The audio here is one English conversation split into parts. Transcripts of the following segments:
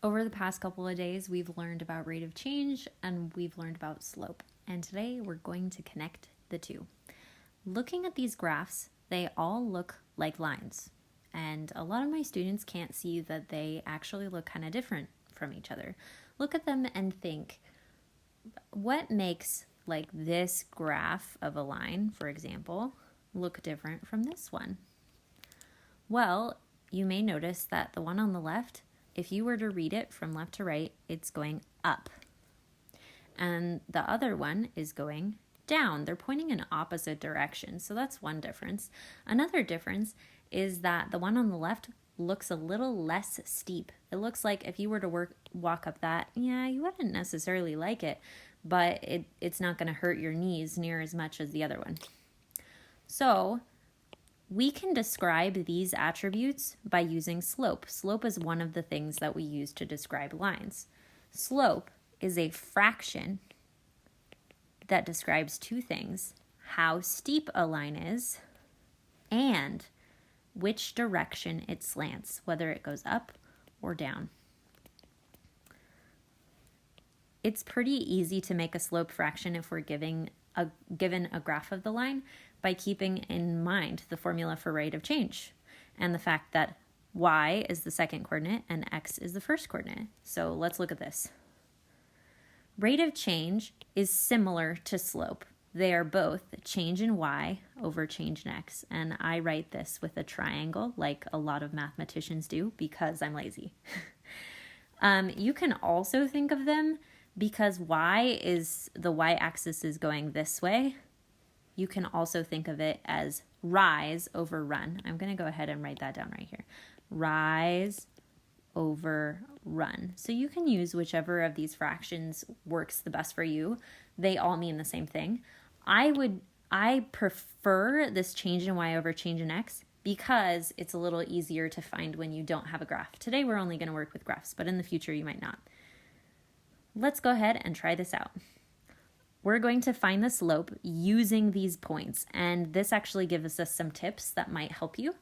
Over the past couple of days, we've learned about rate of change and we've learned about slope. And today we're going to connect the two. Looking at these graphs, they all look like lines. And a lot of my students can't see that they actually look kind of different from each other. Look at them and think, what makes like this graph of a line, for example, look different from this one? Well, you may notice that the one on the left, if you were to read it from left to right, it's going up. And the other one is going down. They're pointing in opposite directions. So that's one difference. Another difference is that the one on the left looks a little less steep. It looks like if you were to walk up that, you wouldn't necessarily like it, but it's not going to hurt your knees near as much as the other one. So we can describe these attributes by using slope. Slope is one of the things that we use to describe lines. Slope is a fraction that describes two things: how steep a line is and which direction it slants, whether it goes up or down. It's pretty easy to make a slope fraction if we're given a graph of the line by keeping in mind the formula for rate of change and the fact that y is the second coordinate and x is the first coordinate. So let's look at this. Rate of change is similar to slope. They are both change in y over change in x. And I write this with a triangle like a lot of mathematicians do because I'm lazy. You can also think of them because the y-axis is going this way. You can also think of it as rise over run. I'm going to go ahead and write that down right here. Rise over run. So you can use whichever of these fractions works the best for you. They all mean the same thing. I prefer this change in y over change in x because it's a little easier to find when you don't have a graph. Today we're only going to work with graphs, but in the future you might not. Let's go ahead and try this out. We're going to find the slope using these points, and this actually gives us some tips that might help you.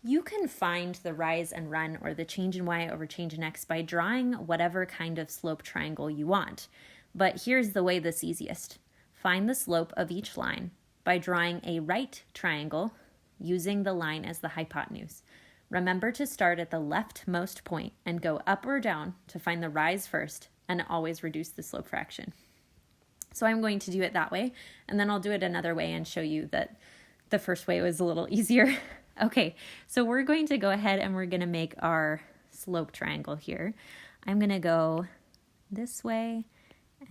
You can find the rise and run or the change in y over change in x by drawing whatever kind of slope triangle you want. But here's the way that's easiest. Find the slope of each line by drawing a right triangle using the line as the hypotenuse. Remember to start at the leftmost point and go up or down to find the rise first, and always reduce the slope fraction. So I'm going to do it that way, and then I'll do it another way and show you that the first way was a little easier. Okay, so we're going to go ahead and we're going to make our slope triangle here. I'm going to go this way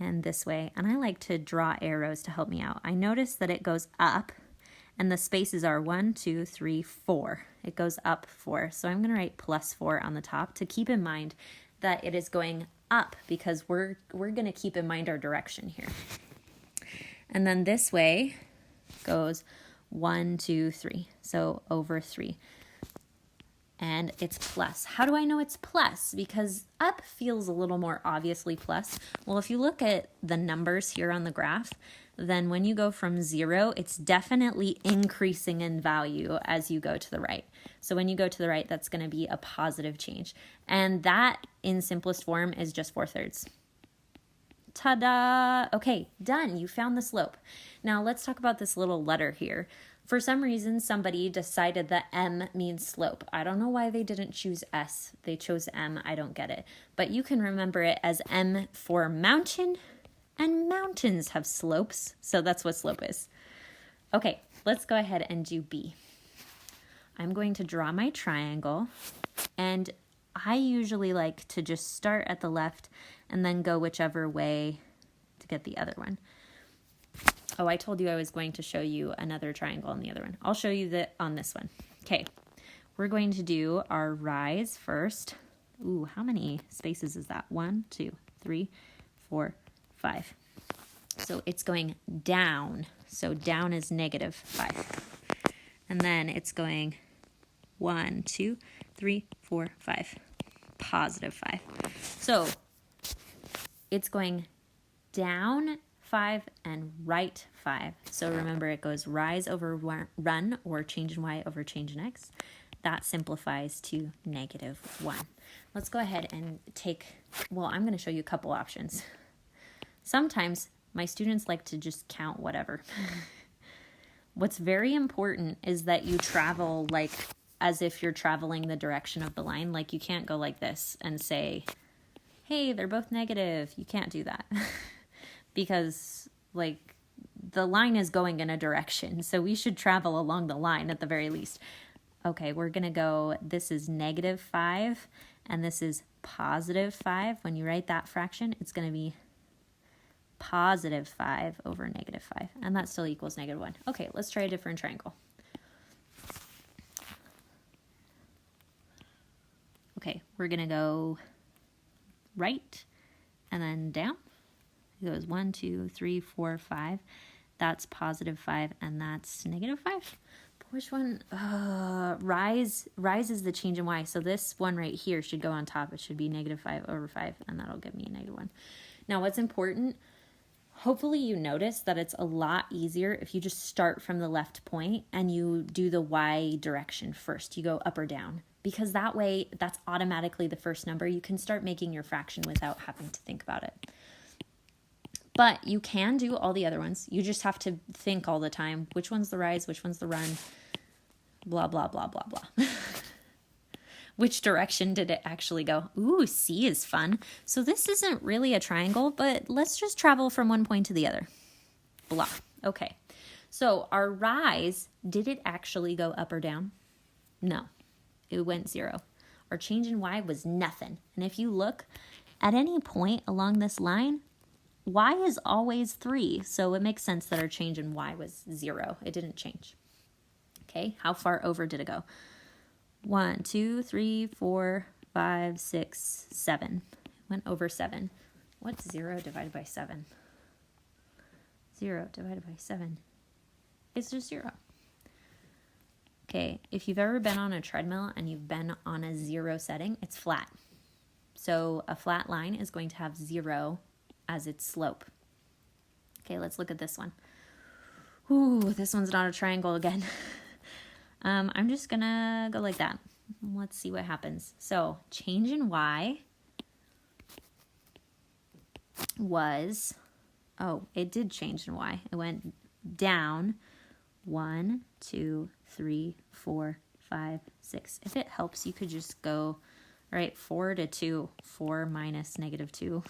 and this way, and I like to draw arrows to help me out. I notice that it goes up, and the spaces are 1, 2, 3, 4. It goes up 4, so I'm going to write +4 on the top to keep in mind that it is going up because we're going to keep in mind our direction here. And then this way goes 1, 2, 3. So over 3. And it's plus. How do I know it's plus? Because up feels a little more obviously plus. Well, if you look at the numbers here on the graph, then when you go from 0, it's definitely increasing in value as you go to the right. So when you go to the right, that's going to be a positive change. And that, in simplest form, is just 4/3. Ta-da! Okay, done. You found the slope. Now let's talk about this little letter here. For some reason, somebody decided that M means slope. I don't know why they didn't choose S. They chose M. I don't get it. But you can remember it as M for mountain, and mountains have slopes, so that's what slope is. Okay, let's go ahead and do B. I'm going to draw my triangle, and I usually like to just start at the left and then go whichever way to get the other one. Oh, I told you I was going to show you another triangle on the other one. I'll show you that on this one. Okay, we're going to do our rise first. Ooh, how many spaces is that? 1, 2, 3, 4, 5. So it's going down. So down is -5. And then it's going 1, 2, 3, 4, 5. +5. So it's going down 5 and right 5. So remember, it goes rise over run or change in y over change in x. That simplifies to -1. let's go ahead and I'm going to show you a couple options. Sometimes my students like to just count whatever. What's very important is that you travel like as if you're traveling the direction of the line. Like you can't go like this and say, hey, they're both negative. You can't do that because like the line is going in a direction. So we should travel along the line at the very least. Okay, we're going to go, this is -5 and this is +5. When you write that fraction, it's going to be +5 over -5. And that still equals -1. Okay, let's try a different triangle. Okay, we're going to go right and then down. It goes 1, 2, 3, 4, 5. That's +5 and that's -5. Which one? Rise is the change in y. So this one right here should go on top. It should be -5 over 5, and that'll give me a -1. Now, what's important, hopefully you notice that it's a lot easier if you just start from the left point and you do the y direction first. You go up or down, because that way, that's automatically the first number. You can start making your fraction without having to think about it. But you can do all the other ones. You just have to think all the time, which one's the rise, which one's the run, blah, blah, blah, blah, blah. Which direction did it actually go? Ooh, C is fun. So this isn't really a triangle, but let's just travel from one point to the other. Blah. Okay. So our rise, did it actually go up or down? No, it went 0. Our change in y was nothing. And if you look at any point along this line, y is always 3, so it makes sense that our change in y was 0. It didn't change. Okay, how far over did it go? 1, 2, 3, 4, 5, 6, 7. It went over 7. What's 0 divided by 7? 0 divided by 7. It's just 0. Okay, if you've ever been on a treadmill and you've been on a 0 setting, it's flat. So a flat line is going to have 0 as its slope. Okay, let's look at this one. Ooh, this one's not a triangle again. I'm just gonna go like that. Let's see what happens. So change in y was, it did change in y. It went down 1, 2, 3, 4, 5, 6. If it helps, you could just go, right, 4 to 2. 4 minus -2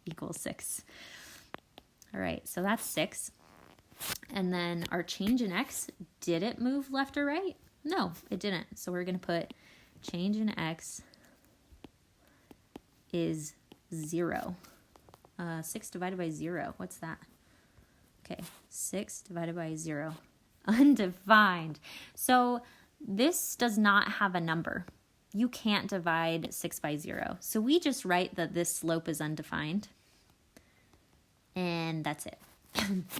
equals 6. All right, so that's 6. And then our change in x, did it move left or right? No, it didn't. So we're going to put change in x is 0. 6 divided by 0, what's that? Okay, 6 divided by 0, undefined. So this does not have a number. You can't divide 6 by 0. So we just write that this slope is undefined. And that's it.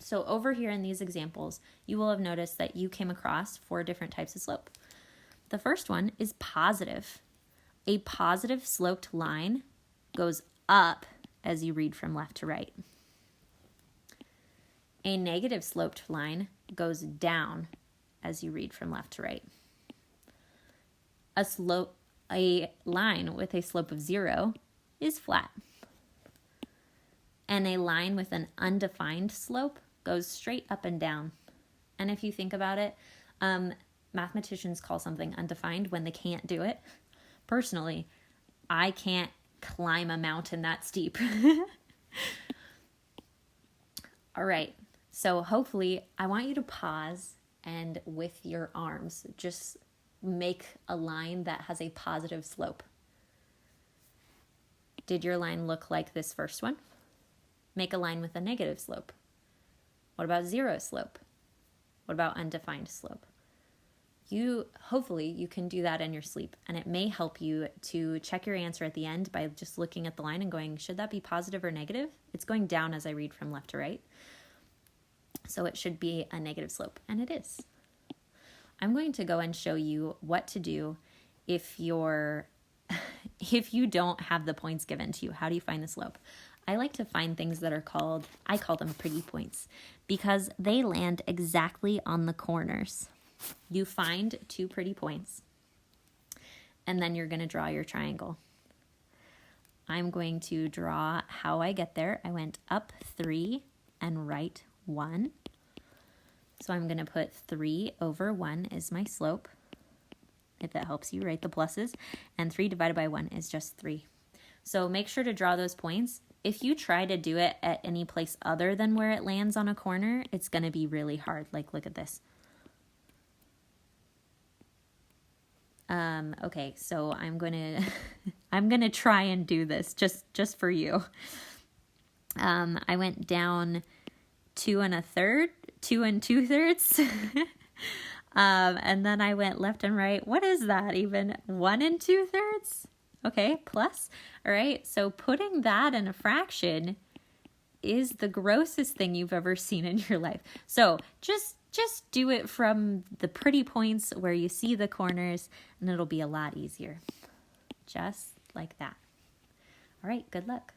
So over here in these examples, you will have noticed that you came across 4 different types of slope. The first one is positive. A positive sloped line goes up as you read from left to right. A negative sloped line goes down as you read from left to right. A line with a slope of 0 is flat. And a line with an undefined slope goes straight up and down. And if you think about it, mathematicians call something undefined when they can't do it. Personally, I can't climb a mountain that steep. All right, so hopefully I want you to pause and with your arms, just make a line that has a positive slope. Did your line look like this first one? Make a line with a negative slope. What about 0 slope? What about undefined slope? Hopefully you can do that in your sleep, and it may help you to check your answer at the end by just looking at the line and going, should that be positive or negative? It's going down as I read from left to right. So it should be a negative slope, and it is. I'm going to go and show you what to do if you don't have the points given to you. How do you find the slope? I like to find things that are I call them pretty points, because they land exactly on the corners. You find 2 pretty points, and then you're going to draw your triangle. I'm going to draw how I get there. I went up 3 and right 1. So I'm going to put 3 over 1 is my slope. If that helps you, write the pluses. And 3 divided by 1 is just 3. So make sure to draw those points. If you try to do it at any place other than where it lands on a corner, it's going to be really hard. Like, look at this. Okay, so I'm gonna I'm gonna try and do this just for you. I went down 2 2/3, 2 2/3, and then I went left and right. What is that even? 1 2/3? Okay, plus. All right, so putting that in a fraction is the grossest thing you've ever seen in your life. So just do it from the pretty points where you see the corners, and it'll be a lot easier. Just like that. All right, good luck.